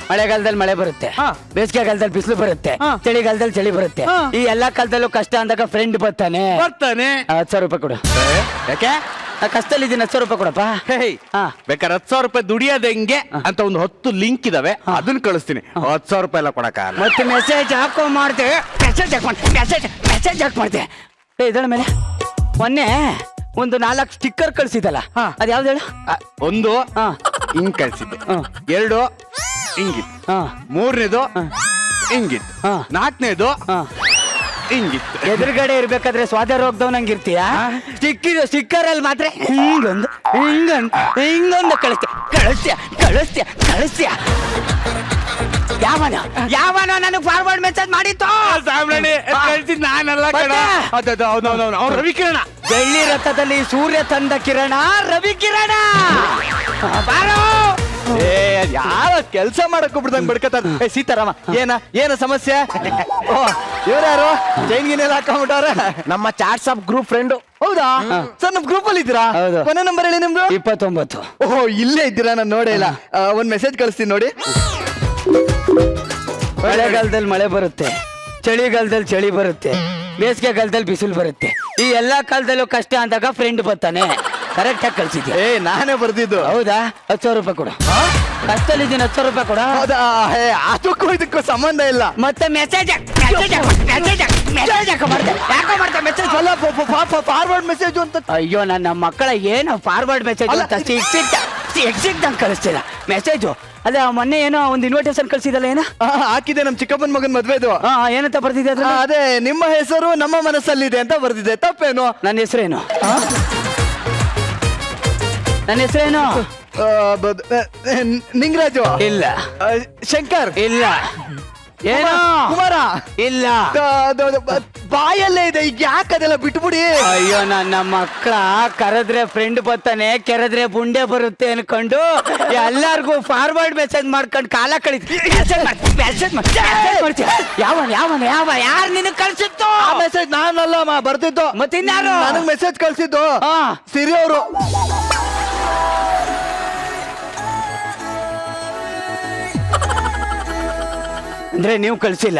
ಮಳೆಗಾಲದಲ್ಲಿ ಮಳೆ ಬರುತ್ತೆ, ಬೇಸಿಗೆಗಾಲದಲ್ಲಿ ಬಿಸಿಲು ಬರುತ್ತೆ, ಚಳಿಗಾಲದಲ್ಲಿ ಚಳಿ ಬರುತ್ತೆ. ಈ ಎಲ್ಲಾ ಕಾಲದಲ್ಲೂ ಕಷ್ಟ ಅಂದಾಗ ಫ್ರೆಂಡ್ ಬರ್ತಾನೆ. 10,000 ರೂಪಾಯಿ ಕೊಡು. ಯಾಕೆ ಕಷ್ಟದಲ್ಲಿ ಇದೀನಿ, 10,000 ರೂಪಾಯಿ ಕೊಡಪ್ಪ. ಬೇಕಾದ್ರೆ 10,000 ರೂಪಾಯಿ ದುಡಿಯೋದು ಹೆಂಗೆ ಅಂತ ಒಂದು 10 ಲಿಂಕ್ ಇದಾವೆ, ಅದನ್ನ ಕಳಿಸ್ತೀನಿ. 10,000 ರೂಪಾಯಿ ಎಲ್ಲ ಕೊಡಕ್ಕಾಗಲ್ಲ. ಮತ್ತೆ ಮೆಸೇಜ್ ಹಾಕೋ ಮಾಡ್ದೆ, ಮೆಸೇಜ್ ಹಾಕ್ ಮಾಡ್ದೆ. ಇದಳ ಮೇಲೆ ಮೊನ್ನೆ ಒಂದು 4 ಸ್ಟಿಕ್ಕರ್ ಕಳ್ಸಿದಲ್ಲ, ಅದ್ ಯಾವ್ದು ಹೇಳು? ಒಂದು ಹಿಂಗ್ ಕಳ್ಸಿದ್ದೆ, 2 ಹಿಂಗಿತ್ತು, 3ನೇದು ಹಿಂಗಿತ್ತು, 4ನೇದು ಹಿಂಗಿತ್ತು. ಎದುರುಗಡೆ ಇರ್ಬೇಕಾದ್ರೆ ಸ್ವಾದ ರೋಗದವನಂಗಿರ್ತೀಯ. ಸ್ಟಿಕ್ಕರ್ ಅಲ್ಲಿ ಮಾತ್ರ ಹಿಂಗೊಂದು ಕಳಿಸ್ತೀಯ. ಯಾವನೋ ನನಗೆ ಫಾರ್ವರ್ಡ್ ಮೆಸೇಜ್ ಮಾಡಿತ್ತು. ನಾನಲ್ಲ, ಅವ್ನು ರವಿಕಿರಣ. ಬೆಳ್ಳಿ ರಥದಲ್ಲಿ ಸೂರ್ಯ ತಂದ ಕಿರಣ ರವಿಕಿರಣ. ಯಾರ ಕೆಲ್ಸ ಮಾಡಕ್ ಬಿಡ್ದಂಗ್ ಬಡ್ಕತಾರ. ಸೀತಾರಾಮ, ಏನ ಸಮಸ್ಯೆ? ಇವ್ರ್ಯಾರು ಚೈನ್ಗಿನೆಲ್ಲ ಹಾಕೊಂಡ್ಬಿಟ್ಟಾರ? ನಮ್ಮ ಚಾಟ್ಸಾಪ್ ಗ್ರೂಪ್ ಫ್ರೆಂಡ್. ಹೌದಾ ಸರ್, ನಮ್ ಗ್ರೂಪ್ ಅಲ್ಲಿ ಇದ್ದೀರಾ? ಕೊನೆ ನಂಬರ್ ಹೇಳಿ ನಿಮ್ದು. 29. ಓಹೋ, ಇಲ್ಲೇ ಇದ್ದೀರಾ? ನಾನು ನೋಡೇ ಇಲ್ಲ. ಒಂದ್ ಮೆಸೇಜ್ ಕಳಿಸ್ತೀನಿ ನೋಡಿ. ಮಳೆಗಾಲದಲ್ಲಿ ಮಳೆ ಬರುತ್ತೆ, ಚಳಿಗಾಲದಲ್ಲಿ ಚಳಿ ಬರುತ್ತೆ, ಬೇಸಿಗೆಗಾಲದಲ್ಲಿ ಬಿಸಿಲು ಬರುತ್ತೆ. ಈ ಎಲ್ಲಾ ಕಾಲದಲ್ಲೂ ಕಷ್ಟ ಅಂದಾಗ ಫ್ರೆಂಡ್ ಬರ್ತಾನೆ. ಕರೆಕ್ಟ್ ಆಗಿ ಕಳ್ಸಿದ್ಯಾ? ನಾನೇ ಬರ್ದಿದ್ದು. ಹೌದಾ? 10,000 ರೂಪಾಯಿ ಕೊಡು. ಕಷ್ಟದಲ್ಲಿ ಇದೀನಿ, 10,000 ರೂಪಾಯಿ ಕೊಡ. ಅದಕ್ಕೂ ಇದಕ್ಕೂ ಸಂಬಂಧ ಇಲ್ಲ. ಮತ್ತೆ ಮೆಸೇಜ್ ಫಾರ್ವರ್ಡ್ ಮೆಸೇಜ್ ಅಂತ. ಅಯ್ಯೋ, ನನ್ನ ಮಕ್ಕಳ ಏನು ಫಾರ್ವರ್ಡ್ ಮೆಸೇಜ್ ಅಂತ ಎಕ್ಸಿಕ್ಟ್ ಕಳಿಸ್ತೀರಾ ಮೆಸೇಜು? ಅದೇ ಮೊನ್ನೆ ಏನೋ ಒಂದು ಇನ್ವಿಟೇಷನ್ ಕಳ್ಸಿದಲ್ಲ, ಏನೋ ಹಾಕಿದೆ. ನಮ್ ಚಿಕ್ಕಪ್ಪನ ಮಗನ್ ಮದ್ವೆದು. ಏನಂತ ಬರ್ದಿದೆ? ಅದೇ ನಿಮ್ಮ ಹೆಸರು ನಮ್ಮ ಮನಸ್ಸಲ್ಲಿದೆ ಅಂತ ಬರ್ದಿದೆ. ತಪ್ಪೇನು? ನನ್ನ ಹೆಸರೇನು? ನಿಂಗರಾಜು ಇಲ್ಲ. ಶಂಕರ್ ಇಲ್ಲ. ಏನೋ ಕುಮಾರ ಇಲ್ಲ. ಬಾಯಲ್ಲೇ ಇದೆ. ಈಗ ಯಾಕೆ ಅದೆಲ್ಲ ಬಿಟ್ಬಿಡಿ. ಅಯ್ಯೋ, ನನ್ನ ಮಕ್ಕಳ ಕರೆದ್ರೆ ಫ್ರೆಂಡ್ ಬರ್ತಾನೆ, ಕೆರೆದ್ರೆ ಬುಂಡೆ ಬರುತ್ತೆ ಅನ್ಕೊಂಡು ಎಲ್ಲಾರ್ಗು ಫಾರ್ವರ್ಡ್ ಮೆಸೇಜ್ ಮಾಡ್ಕೊಂಡು ಕಾಲ ಕಳಿತೀವಿ. ಯಾರು ನಿನಗ್ ಕಳ್ಸಿತ್ತು? ಆ ಮೆಸೇಜ್ ನಾನಲ್ಲ ಬರ್ತಿದ್ದು. ಮತ್ತಿನ್ಯಾರು? ನನಗ್ ಮೆಸೇಜ್ ಕಳ್ಸಿದ್ದು ಸಿರಿ ಅವರು. ಅಂದ್ರೆ ನೀವು ಕಳ್ಸಿಲ್ಲ.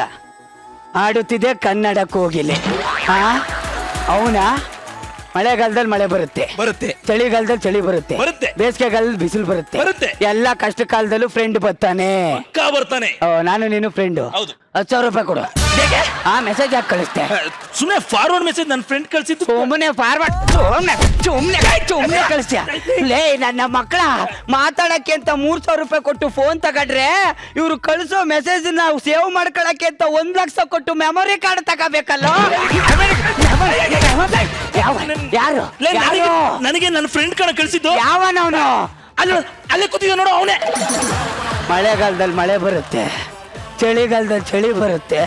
ಆಡುತ್ತಿದೆ ಕನ್ನಡ ಕೋಗಿಲೆ. ಅವನಾ? ಮಳೆಗಾಲದಲ್ಲಿ ಮಳೆ ಬರುತ್ತೆ, ಚಳಿಗಾಲದಲ್ಲಿ ಚಳಿ ಬರುತ್ತೆ, ಬೇಸಿಗೆಗಾಲದಲ್ಲಿ ಬಿಸಿಲು ಬರುತ್ತೆ, ಎಲ್ಲಾ ಕಷ್ಟ ಕಾಲದಲ್ಲೂ ಫ್ರೆಂಡ್ ಬರ್ತಾನೆ. ನಾನು ನೀನು ಫ್ರೆಂಡು. 10,000 ರೂಪಾಯಿ ಕೊಡು. ಮೆಸೇಜ್ ಹಾಕಿ ಕಳಿಸ್ತೆ. ಸುಮ್ಮನೆ ಫಾರ್ವರ್ಡ್ ಮೆಸೇಜ್ ನನ್ನ ಫ್ರೆಂಡ್ ಕಳ್ಸಿದ್ದು. ಸುಮ್ಮನೆ ಫಾರ್ವರ್ಡ್ ಸುಮ್ಮನೆ ಕಳಿಸ್ತೀಯ? ಲೇ, ನನ್ನ ಮಕ್ಕಳ ಮಾತಾಡಕ್ಕೆ ಅಂತ 3,000 ರೂಪಾಯಿ ಕೊಟ್ಟು ಫೋನ್ ತಗೊಂಡ್ರೆ, ಇವ್ರು ಕಳಿಸೋ ಮೆಸೇಜ್ ನಾವು ಸೇವ್ ಮಾಡ್ಕೊಳಕ್ಕೆ ಅಂತ 1 ಲಕ್ಷ ಕೊಟ್ಟು ಮೆಮೊರಿ ಕಾರ್ಡ್ ತಗೋಬೇಕಲ್ಲ. ಯಾರು? ನನಗೆ ನನ್ನ ಫ್ರೆಂಡ್ ಕಣ ಕಳಿಸಿದ್ದು. ಯಾವನವನು? ಅಲ್ಲೇ ಕೂತಿದ್ದ ನೋಡು, ಅವನೇ. ಮಳೆಗಾಲದಲ್ಲಿ ಮಳೆ ಬರುತ್ತೆ, ಚಳಿಗಾಲದಲ್ಲಿ ಚಳಿ ಬರುತ್ತೆ,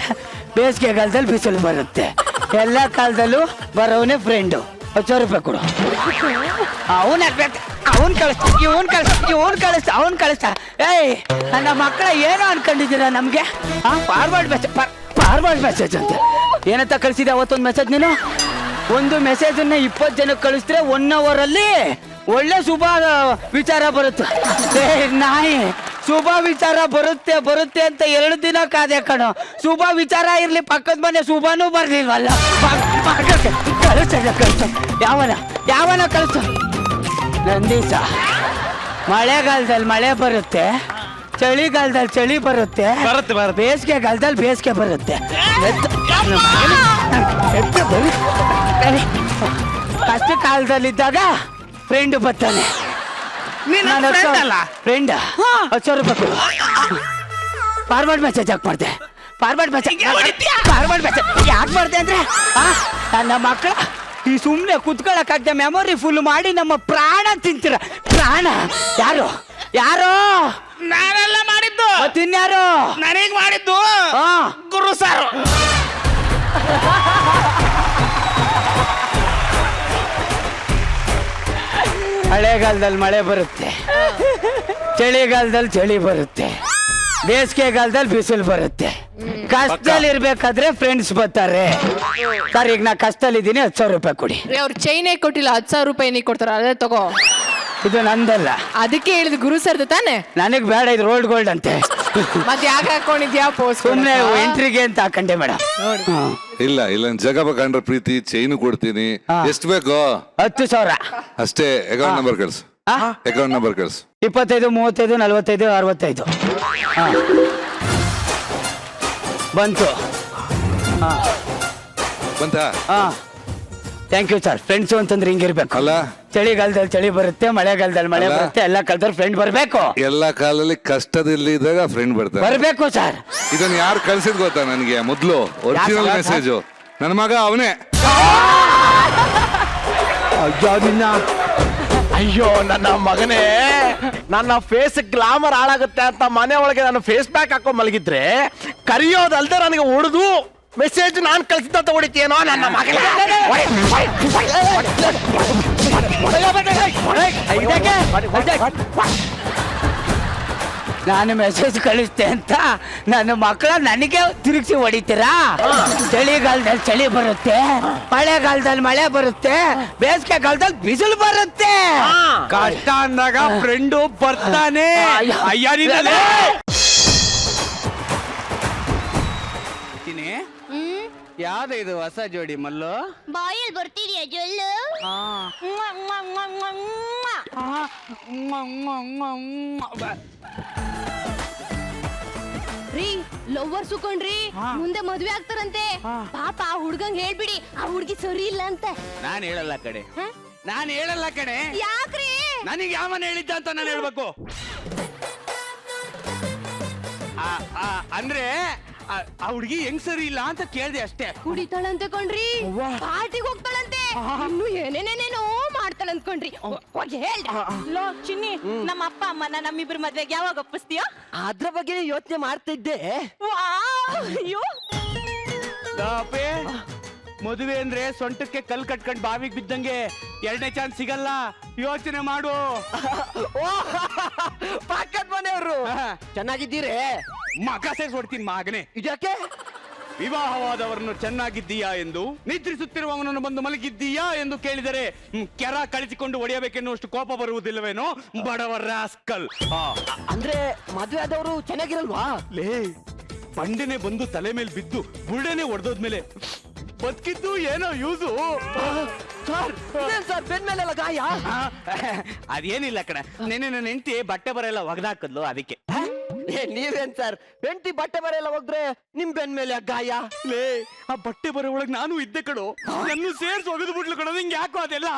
ಬೇಸಿಗೆಗಾಲದಲ್ಲಿ ಬಿಸಿಲು ಬರುತ್ತೆ, ಎಲ್ಲಾ ಕಾಲದಲ್ಲೂ ಬರೋವನೇ ಫ್ರೆಂಡು. 10,000 ರೂಪಾಯಿ ಕೊಡು. ಅವನ್ ಕಳಿಸ್ತಾ. ಏಯ್, ನನ್ನ ಮಕ್ಕಳ ಏನೋ ಅನ್ಕೊಂಡಿದ್ದೀರಾ ನಮ್ಗೆ? ಫಾರ್ವರ್ಡ್ ಮೆಸೇಜ್ ಅಂತ ಏನಂತ ಕಳಿಸಿದೆ ಅವತ್ತೊಂದು ಮೆಸೇಜ್? ನೀನು ಒಂದು ಮೆಸೇಜನ್ನ 20 ಜನಕ್ಕೆ ಕಳಿಸಿದ್ರೆ 1 hour ಅಲ್ಲಿ ಒಳ್ಳೆ ಶುಭ ವಿಚಾರ ಬರುತ್ತೆ. ನಾಯಿ, ಶುಭ ವಿಚಾರ ಬರುತ್ತೆ ಅಂತ 2 ದಿನ ಕಾದೆ ಕಣೋ. ಶುಭ ವಿಚಾರ ಇರ್ಲಿ, ಪಕ್ಕದ ಮನೆ ಶುಭನೂ ಬರ್ಲಿಲ್ವಲ್ಲ. ಯಾವನ ಕಳಿಸ. ನಂದೀಸ, ಮಳೆಗಾಲದಲ್ಲಿ ಮಳೆ ಬರುತ್ತೆ, ಚಳಿಗಾಲದಲ್ಲಿ ಚಳಿ ಬರುತ್ತೆ, ಬೇಸಿಗೆಗಾಲದಲ್ಲಿ ಬೇಸಿಗೆ ಬರುತ್ತೆ. ಕಷ್ಟ ಕಾಲದಲ್ಲಿದ್ದಾಗ ಫ್ರೆಂಡ್ ಬರ್ತಾನೆ. ಫ್ರೆಂಡ್ 10,000 ರೂಪಾಯಿ ಕೊಡು. ಫಾರ್ವರ್ಡ್ ಮೆಸೇಜ್ ಯಾಕೆ ಮಾಡ್ದೆ? ಫಾರ್ವರ್ಡ್ ಮೆಸೇಜ್ ಯಾಕೆ ಮಾಡ್ದೆ ಅಂದ್ರೆ, ನನ್ನ ಮಕ್ಕಳ ಈ ಸುಮ್ಮನೆ ಕುತ್ಕೊಳ್ಳಕ್ಕಾಗ್ದೆ ಮೆಮೊರಿ ಫುಲ್ ಮಾಡಿ ನಮ್ಮ ಪ್ರಾಣ ತಿಂತೀರ. ಪ್ರಾಣ ಯಾರು? ನಾನೆಲ್ಲ ಮಾಡಿದ್ದು. ಮತ್ತಿನ್ಯಾರು? ನನಗೆ ಮಾಡಿದ್ದು ಗುರು ಸಾರು. ಮಳೆಗಾಲದಲ್ಲಿ ಮಳೆ ಬರುತ್ತೆ, ಚಳಿಗಾಲದಲ್ಲಿ ಚಳಿ ಬರುತ್ತೆ, ಬೇಸಿಗೆಗಾಲದಲ್ಲಿ ಬಿಸಿಲು ಬರುತ್ತೆ. ಕಷ್ಟದಲ್ಲಿ ಇರ್ಬೇಕಾದ್ರೆ ಫ್ರೆಂಡ್ಸ್ ಬರ್ತಾರೆ. ಸರ್ ಈಗ ನಾ ಕಷ್ಟದಲ್ಲಿ ಇದ್ದೀನಿ, 10,000 ರೂಪಾಯಿ ಕೊಡಿ. ಅವ್ರು ಚೈನೇ ಕೊಟ್ಟಿಲ್ಲ, 10,000 ರೂಪಾಯಿ ನೀ ಕೊಡ್ತಾರ, ಅದೇ ತಗೋ. ಇದು ನಂದಲ್ಲ. ಅದಕ್ಕೆ ಹೇಳಿದ್ ಗುರು ಸರ್ದು ತಾನೆ. ನನಗ್ ಬೇಡ, ಇದು ರೋಲ್ಡ್ ಗೋಲ್ಡ್ ಅಂತೆ. ಮತ್ತೆ ಯಾಕೆ ಹಾಕೊಂಡಿದ್ಯಾ ಪೋಸ್ಟ್? ಸುಮ್ನೆ ಎಂಟ್ರಿಗೆ ಅಂತ ಹಾಕೊಂಡೆ ಮೇಡಮ್. ಇಲ್ಲ ಜಗಬ ಕಂಡ್ರೆ ಪ್ರೀತಿ ಚೈನು ಕೊಡ್ತೀನಿ. ಎಷ್ಟು ಬೇಕು? 10,000 ಅಷ್ಟೇ. ಅಕೌಂಟ್ ನಂಬರ್ ಕಳ್ಸು. ಅಕೌಂಟ್ ನಂಬರ್ ಕಳ್ಸು. 25 35 45 65. ಬಂತು. ಬಂತಾ? Thank you sir. ಫ್ರೆಂಡ್ಸು ಅಂತಂದ್ರೆ ಹಿಂಗಿರ್ಬೇಕು ಅಲ್ಲ. ಚಳಿಗಾಲದಲ್ಲಿ ಚಳಿ ಬರುತ್ತೆ, ಮಳೆಗಾಲದಲ್ಲಿ ಮಳೆ ಬರುತ್ತೆ, ಎಲ್ಲ ಕಾಲದಲ್ಲಿ ಫ್ರೆಂಡ್ ಬರ್ಬೇಕು. ಎಲ್ಲ ಕಾಲದಲ್ಲಿ ಕಷ್ಟದಲ್ಲಿ ಇದ್ದಾಗ ಫ್ರೆಂಡ್ ಬರ್ಬೇಕು ಸರ್. ಇದನ್ನ ಯಾರು ಕಳ್ಸಿದ್ ಗೊತ್ತಾ ನನಗೆ? ಮೊದ್ಲು ಒರಿಜಿನಲ್ ಮೆಸೇಜು ನನ್ನ ಮಗ ಅವನೇ. ಅಯ್ಯೋ ನನ್ನ ಮಗನೇ, ನನ್ನ ಫೇಸ್ ಗ್ಲಾಮರ್ ಹಾಳಾಗುತ್ತೆ ಅಂತ ಮನೆ ಒಳಗೆ ನಾನು ಫೇಸ್ ಪ್ಯಾಕ್ ಹಾಕೊಂಡ್ ಮಲಗಿದ್ರೆ ಕರಿಯೋದಲ್ದೆ ನನಗೆ ಹೊಡೆದು ಮೆಸೇಜ್ ನಾನು ಕಳ್ಸಿದ್ದ ಹೊಡಿತೀನೋ ನನ್ನ ಮಗನೇ. ನಾನು ಮೆಸೇಜ್ ಕಳಿಸ್ತೆ ಅಂತ ನನ್ನ ಮಕ್ಕಳ ನನಗೆ ತಿರುಗಿಸಿ ಹೊಡಿತೀರಾ? ಚಳಿಗಾಲದಲ್ಲಿ ಚಳಿ ಬರುತ್ತೆ, ಮಳೆಗಾಲದಲ್ಲಿ ಮಳೆ ಬರುತ್ತೆ, ಬೇಸಿಗೆಗಾಲದಲ್ಲಿ ಬಿಸಿಲು ಬರುತ್ತೆ. ಕಷ್ಟ ಅಂದಾಗ ಫ್ರೆಂಡು ಬರ್ತಾನೆ. ಯಾವ್ದು ಇದು ಹೊಸ ಜೋಡಿ ಮಲ್ಲು? ಬಾಯಲ್ಲಿ ಬರ್ತಿದ್ಯಾ ಜೊಲ್ಲು? ರೀ ಲವ್ವರ್ಸ್ ಕೊಂಡ್ರಿ ಮುಂದೆ ಮದ್ವೆ ಆಗ್ತಾರಂತೆ. ಪಾಪ ಆ ಹುಡ್ಗಂಗ್ ಹೇಳ್ಬಿಡಿ, ಆ ಹುಡ್ಗಿ ಸರಿ ಇಲ್ಲ ಅಂತ. ನಾನ್ ಹೇಳಲ್ಲ ಕಡೆ, ನಾನ್ ಹೇಳಲ್ಲ ಕಡೆ. ಯಾಕ್ರಿ? ನನಗೆ ಯಾವನ್ ಹೇಳಿದ್ದ ಅಂತ ನಾನು ಹೇಳ್ಬೇಕು. ಅಂದ್ರೆ ಆ ಹುಡ್ಗಿ ಹೆಂಗ್ ಸರಿ ಇಲ್ಲ ಅಂತ ಕೇಳ್ದೆ ಅಷ್ಟೇ. ಕುಡಿತಾಳಂತೆ ಕೊಂಡ್ರಿ, ಪಾರ್ಟಿಗೆ ಹೋಗ್ತಾಳಂತೆ, ಇನ್ನು ಏನೇನೇನೇನೋ ಮಾಡ್ತಾಳ ಅಂದ್ಕೊಂಡ್ರಿ. ಹೋಗಿ ಹೇಳ್ ಲೋ ಚಿನ್ನಿ, ನಮ್ಮ ಅಪ್ಪ ಅಮ್ಮನ ನಮ್ಮಿಬ್ರ ಮದ್ವೆಗೆ ಯಾವಾಗ ಒಪ್ಪಿಸ್ತೀಯೋ? ಅದ್ರ ಬಗ್ಗೆ ಯೋಚನೆ ಮಾಡ್ತಿದ್ದೆ. ಅಯ್ಯೋ ಮದುವೆ ಅಂದ್ರೆ ಸೊಂಟಕ್ಕೆ ಕಲ್ ಕಟ್ಕೊಂಡ್ ಬಾವಿಗೆ ಬಿದ್ದಂಗೆ, 2ನೇ ಚಾನ್ಸ್ ಸಿಗಲ್ಲ. ಯೋಚನೆ ಮಾಡು. ಪಕ್ಕದ ಮನೆಯವರು ಚೆನ್ನಾಗಿದ್ದೀರಿ? ಮಗ ಸೇರ್ಸ್ಬಿಡ್ತೀನಿ ಮಗನೇ. ಇದಕ್ಕೆ ವಿವಾಹವಾದವರನ್ನು ಚೆನ್ನಾಗಿದ್ದೀಯಾ ಎಂದು, ನಿದ್ರಿಸುತ್ತಿರುವವನನ್ನು ಬಂದು ಮಲಗಿದ್ದೀಯಾ ಎಂದು ಕೇಳಿದರೆ ಕೆರ ಕಳಿಸಿಕೊಂಡು ಹೊಡೆಯಬೇಕೆನ್ನುವಷ್ಟು ಕೋಪ ಬರುವುದಿಲ್ಲವೇನೋ ಬಡವರ ರಾಸ್ಕಲ್. ಅಂದ್ರೆ ಮದ್ವೆ ಆದವರು ಚೆನ್ನಾಗಿರಲ್ವಾ? ಲೇ, ಬಂಡೆನೆ ಬಂದು ತಲೆ ಮೇಲೆ ಬಿದ್ದು ಬುರುಡೆನೆ ಒಡೆದೋದ್ಮೇಲೆ ಬದುಕಿದ್ದು ಏನೋ ಯೂಸು. ಸರ್ ಬೆನ್ ಮೇಲೆಲ್ಲ ಗಾಯ? ಅದೇನಿಲ್ಲ ಕಣ, ನೆನ್ನೆ ನನ್ನ ಹೆಂಡತಿ ಬಟ್ಟೆ ಬರೆಲ್ಲ ಒಗದಾಕದ್ಲು, ಅದಕ್ಕೆ. ನೀವೇನ್ ಸರ್ ಹೆಂಡತಿ ಬಟ್ಟೆ ಬರೆ ಎಲ್ಲ ಹೋದ್ರೆ ನಿಮ್ ಬೆನ್ ಮೇಲೆ ಗಾಯ? ಲೇ, ಆ ಬಟ್ಟೆ ಬರೋ ಒಳಗ್ ನಾನು ಇದ್ದೆ ಕಣೋ, ನನ್ನ ಸೇರ್ಸಿ ಒಗದು ಬಿಡ್ಲು ಕಣೋ. ನಿಂಗೆ ಯಾಕೋ ಅದೆಲ್ಲ?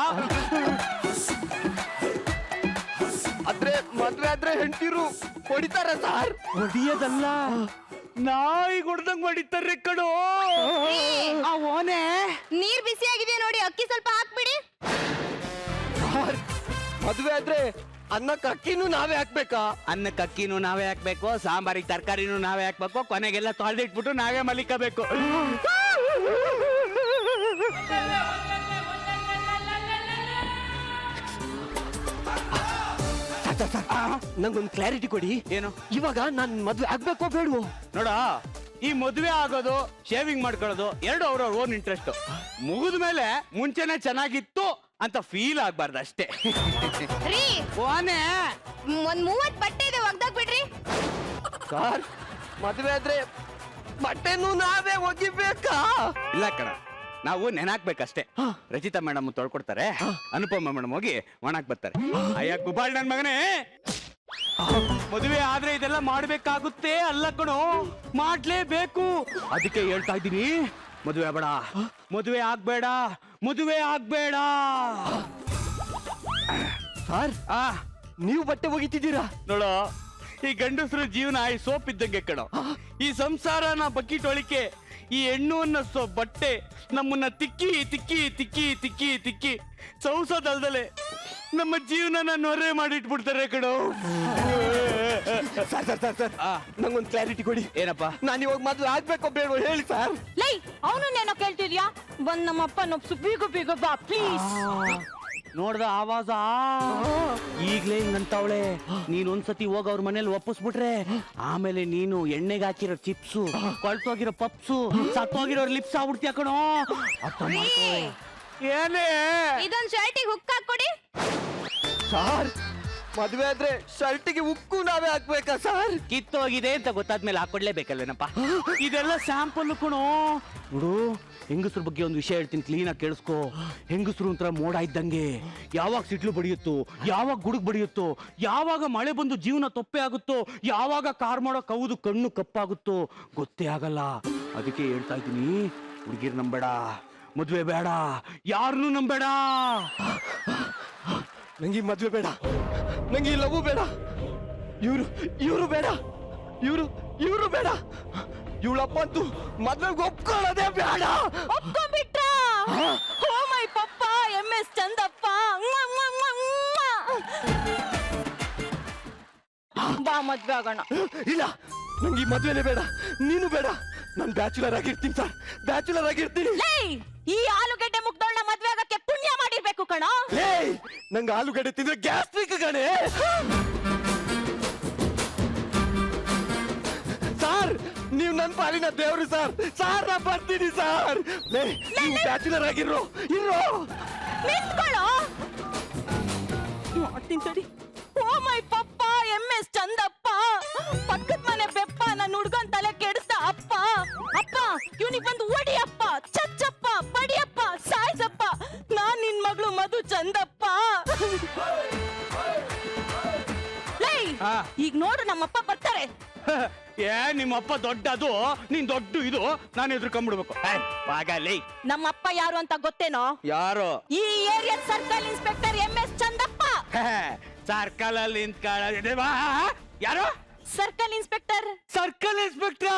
ಆದ್ರೆ ಮದ್ವೆ ಆದ್ರೆ ಹೆಂಡತಿರು ಹೊಡಿತಾರ ಸರ್? ಹೊಡಿಯೋದಲ್ಲ, ನಾಯಿ ಹೊಡ್ದಂಗ್ ಮಾಡಿತಾರೆ ಕಣೋ. ನೀರ್ ಬಿಸಿ ಆಗಿದೆ ನೋಡಿ, ಅಕ್ಕಿ ಸ್ವಲ್ಪ ಹಾಕ್ಬಿಡಿ. ಮದ್ವೆ ಆದ್ರೆ ಅನ್ನಕ್ಕೆ ಅಕ್ಕಿನೂ ನಾವೇ ಹಾಕ್ಬೇಕಾ? ಅನ್ನಕ್ಕೆ ಅಕ್ಕಿನೂ ನಾವೇ ಹಾಕ್ಬೇಕು, ಸಾಂಬಾರಿಗೆ ತರಕಾರಿನೂ ನಾವೇ ಹಾಕ್ಬೇಕು, ಕೊನೆಗೆಲ್ಲ ತೊಳೆದಿಟ್ಬಿಟ್ಟು ನಾವೇ ಮಲಿಕಬೇಕು. ನಂಗೊಂದು ಕ್ಲಾರಿಟಿ ಕೊಡಿ. ಏನು? ಇವಾಗ ನಾನ್ ಮದ್ವೆ ಆಗ್ಬೇಕೋ ಬೇಡವೋ? ನೋಡ, ಈ ಮದುವೆ ಆಗೋದು, ಶೇವಿಂಗ್ ಮಾಡ್ಕೊಳ್ಳೋದು ಎರಡು ಅವ್ರವ್ರ ಓನ್ ಇಂಟ್ರೆಸ್ಟ್. ಮುಗಿದ ಮೇಲೆ ಮುಂಚೆನೆ ಚೆನ್ನಾಗಿತ್ತು ಅಂತ ಫೀಲ್ ಆಗ್ಬಾರ್ದು ಅಷ್ಟೇ. ರೀ ಓನೆ ಒಂದ್ 30 ಬಟ್ಟೆ ಇದೆ, ಒಗ್ದಾಕ್ ಬಿಡ್ರಿ. ಸರ್ ಮದ್ವೆ ಆದ್ರೆ ಬಟ್ಟೆನೂ ನಾವೇ ಒಗಿಬೇಕಾ? ಇಲ್ಲ ಕಣ, ನಾವು ನೆನಾಕ್ಬೇಕಷ್ಟೇ. ರಚಿತಾ ಮೇಡಮ್ ತೊಳ್ಕೊಡ್ತಾರೆ, ಅನುಪಮ ಮೇಡಮ್ ಹೋಗಿ ಒಣಾಕ್ ಬರ್ತಾರೆ. ಅಯ್ಯ ಗುಬಾಳ್ ನನ್ ಮಗನೇ, ಮದುವೆ ಆದ್ರೆ ಇದೆಲ್ಲ ಮಾಡ್ಬೇಕಾಗುತ್ತೆ ಅಲ್ಲ ಕಣೋ, ಮಾಡ್ಲೇಬೇಕು. ಅದಕ್ಕೆ ಹೇಳ್ತಾ ಇದ್ದೀನಿ, ಮದುವೆ ಆಗ್ಬೇಡ, ಮದುವೆ ಆಗ್ಬೇಡ, ಮದುವೆ ಆಗ್ಬೇಡ. ಸರ್ ನೀವು ಬಟ್ಟೆ ಒಗಿತಿದ್ದೀರಾ? ನೋಡೋ, ಈ ಗಂಡಸರು ಜೀವನ ಈ ಸೋಪ್ ಇದ್ದಂಗೆ ಕಣೋ. ಈ ಸಂಸಾರನ ಬಕೆಟ್ ಒಳಿಕೆ, ಈ ಹೆಣ್ಣು ಅನ್ನೋ ಬಟ್ಟೆ ನಮ್ಮನ್ನ ತಿಕ್ಕಿ ತಿಕ್ಕಿ ತಿಕ್ಕಿ ತಿಕ್ಕಿ ತಿಕ್ಕಿ ಸೌಸದಲ್ದಲೆ ನಮ್ಮ ಜೀವನನ ನೊರೆ ಮಾಡಿಟ್ಬಿಡ್ತಾರೆ ಕಣೋ. ಸರ್ ನಂಗೊಂದು ಕ್ಲಾರಿಟಿ ಕೊಡಿ. ಏನಪ್ಪ? ನಾನು ಇವಾಗ ಮದ್ವೆ ಆಗ್ಬೇಕೋ ಬೇಡವೋ ಹೇಳಿ ಸರ್. ಲೈ ಅವನನ್ನೇನೋ ಕೇಳ್ತಿದ್ಯಾ? ಬಂದ್ ನಮ್ಮಪ್ಪ ನೊಪ್ಸು ಬೀಗ ಬೀಗ ಬಾ ಪ್ಲೀಸ್. ನೋಡ್ದ ಆವಾಜ ಈಗ್ಲೇ ಹಿಂಗಂತವಳೆ ನೀನೊಂದ್ಸತಿ ಹೋಗ ಅವ್ರ ಮನೇಲಿ ಒಪ್ಪಿಸ್ಬಿಟ್ರೆ ಆಮೇಲೆ ನೀನು ಎಣ್ಣೆಗೆ ಹಾಕಿರೋ ಚಿಪ್ಸು ಕೊಳ್ತೋಗಿರೋ ಪಪ್ಸು ಸತ್ತೋಗಿರೋ ಲಿಪ್ಸ್ ಆಗ್ಬಿಡ್ತೀಯ ಕಣೋ. ಅರ್ಥ ಮಾಡ್ಕೋ. ಏನೇ ಇದೊಂದ್ ಶರ್ಟಿಗೆ ಹುಕ್ ಹಾಕೊಡಿ. ಸಾರ್ ಮದ್ವೆ ಆದ್ರೆ ಶರ್ಟಿಗೆ ಉಕ್ಕು ನಾವೇ ಹಾಕ್ಬೇಕಾ ಸರ್? ಕಿತ್ತೋಗಿದೆ ಅಂತ ಗೊತ್ತಾದ್ಮೇಲೆ ಹಾಕೊಡ್ಲೇಬೇಕಲ್ವೇನಪ್ಪ. ಇದೆಲ್ಲ ಸ್ಯಾಂಪಲ್ ಕಣೋ. ನೋಡು ಹೆಂಗಸ್ರ ಬಗ್ಗೆ ಒಂದು ವಿಷಯ ಹೇಳ್ತೀನಿ, ಕ್ಲೀನ್ ಆಗಿ ಕೇಳಿಸ್ಕೋ. ಹೆಂಗಸ್ರು ಒಂಥರ ಮೋಡ ಇದ್ದಂಗೆ, ಯಾವಾಗ ಸಿಡ್ಲು ಬಡಿಯುತ್ತೋ, ಯಾವಾಗ ಗುಡುಗ್ ಬಡಿಯುತ್ತೋ, ಯಾವಾಗ ಮಳೆ ಬಂದು ಜೀವನ ತೊಪ್ಪೆ ಆಗುತ್ತೋ, ಯಾವಾಗ ಕಾರ್ ಮಾಡೋ ಕೌದು ಕಣ್ಣು ಕಪ್ಪಾಗುತ್ತೋ ಗೊತ್ತೇ ಆಗಲ್ಲ. ಅದಕ್ಕೆ ಹೇಳ್ತಾ ಇದ್ದೀನಿ, ಹುಡುಗಿರ್ ನಂಬೇಡ, ಮದ್ವೆ ಬೇಡ, ಯಾರನ್ನೂ ನಂಬೇಡ. ನಂಗೆ ಈ ಮದ್ವೆ ಬೇಡ, ನಂಗೆ ಈ ಲವ್ ಬೇಡ, ಇವರು ಬೇಡ, ಇವರು ಬೇಡ, ಇವಳಪ್ಪ ಅಂತೂ ಮದ್ವೆಗೆ ಒಪ್ಕೊಳ್ಳೋದೇ ಬೇಡ. ಒಪ್ಕೊಂಡ್ಬಿಟ್ರ? ಓ ಮೈ ಪಪ್ಪ MS ಚಂದಪ್ಪ. ಬಾ ಮದ್ವೆ ಆಗೋಣ. ಇಲ್ಲ, ನಂಗೆ ಈ ಮದ್ವೆನೇ ಬೇಡ, ನೀನು ಬೇಡ. ನಾನು ಬ್ಯಾಚುಲರ್ ಆಗಿರ್ತೀನಿ ಸರ್, ಬ್ಯಾಚುಲರ್ ಆಗಿರ್ತೀನಿ. ಈ ಆಲೂಗೆಡ್ಡೆ ಮುಗ್ದೋಳ್ನ ಮದ್ವೆ ಆಗಕ್ಕೆ ಪುಣ್ಯ ಮಾಡಿರ್ಬೇಕು ಕಣ. ನಂಗೆ ಆಲೂಗಡ್ಡೆ ತಿಂದ್ರೆ ಗ್ಯಾಸ್ಟ್ರಿಕ್ ಕಣೆ. ಸರ್ ನೀವು ನನ್ನ ಪಾಲಿನ ದೇವ್ರು ಸರ್. ಸರ್ ನಾ ಬರ್ತೀನಿ ಸರ್. ನೀವು ಬ್ಯಾಚುಲರ್ ಆಗಿರೋ ನಿಂತ್ಕೊಳ್ಳೋ. ಮಾಡ್ತೀನಿ ತಡಿ. ಓ ಮೈ ಪಪ್ಪ MS ಚಂದಪ್ಪ. ಪಕ್ಕದ ಮನೆ ಬೆಪ್ಪ ನನ್ನ ಹುಡ್ಗನ್ ತಲೆ ಕೆಡಿಸ್ದ ಅಪ್ಪ. ಅಪ್ಪ ಇವನಿಗೆ ಬಂದು ಒಡಿಯಪ್ಪ, ಚಚ್ಚಪ್ಪ, ಬಡಿಯಪ್ಪ, ಸಾಯ್ಸಪ್ಪ. ನಾನ್ ನಿನ್ ಮಗಳು ಮಧು ಚಂದಪ್ಪ. ಈಗ ನೋಡು ನಮ್ಮಪ್ಪ ಬರ್ತಾರೆ. ನಿಮ್ಮಪ್ಪ ದೊಡ್ಡದು, ನೀನ್ ದೊಡ್ಡ ಇದು, ನಾನು ಎದುರ್ಕೊಂಡ್ಬಿಡ್ಬೇಕು. ಆಗಲಿ. ನಮ್ಮಪ್ಪ ಯಾರು ಅಂತ ಗೊತ್ತೇನೋ? ಯಾರು? ಈ ಏರಿಯಾ ಸರ್ಕಲ್ ಇನ್ಸ್ಪೆಕ್ಟರ್ MS ಚಂದಪ್ಪ. ಸರ್ಕಲ್ ಅಲ್ಲಿ ಯಾರು? Circle inspector. Circle inspector